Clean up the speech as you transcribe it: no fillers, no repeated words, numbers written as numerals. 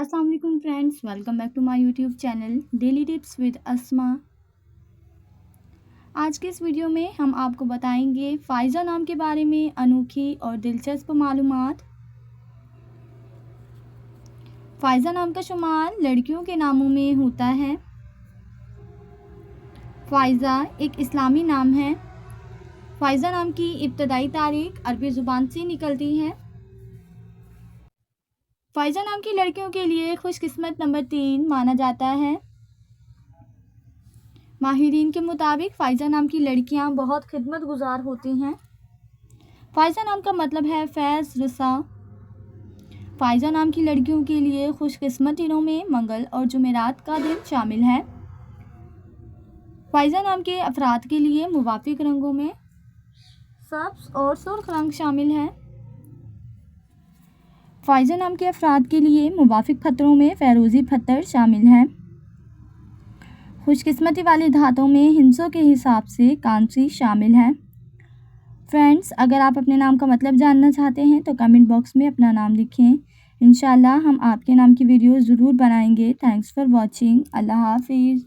अस्सलाम वालेकुम friends, welcome back to my YouTube channel daily tips with Asma. आज के इस वीडियो में हम आपको बताएंगे फ़ाइज़ा नाम के बारे में अनोखी और दिलचस्प मालूमात। फ़ाइज़ा नाम का शुमार लड़कियों के नामों में होता है। फ़ाइज़ा एक इस्लामी नाम है। फ़ाइज़ा नाम की इब्तदाई तारीख अरबी ज़ुबान से निकलती है। फ़ाइज़ा नाम की लड़कियों के लिए खुशकिस्मत नंबर 3 माना जाता है। माहिरीन के मुताबिक फ़ाइज़ा नाम की लड़कियां बहुत खिदमत गुजार होती हैं। फ़ाइज़ा नाम का मतलब है फैज़ रसा। फ़ाइज़ा नाम की लड़कियों के लिए खुशकिस्मत दिनों में मंगल और जुमेरात का दिन शामिल है। फ़ाइज़ा नाम के अफराद के लिए मुवाफिक रंगों में सब्ज़ और सुर्ख रंग शामिल है। फ़ाइज़ा नाम के अफराद के लिए मुवाफिक पत्थरों में फ़ैरोज़ी पत्थर शामिल है। खुशकिस्मती वाली धातों में हिंसों के हिसाब से कांसी शामिल है। फ्रेंड्स, अगर आप अपने नाम का मतलब जानना चाहते हैं तो कमेंट बॉक्स में अपना नाम लिखें। इंशाल्लाह हम आपके नाम की वीडियो ज़रूर बनाएंगे। Thanks for watching. अल्लाह हाफिज़।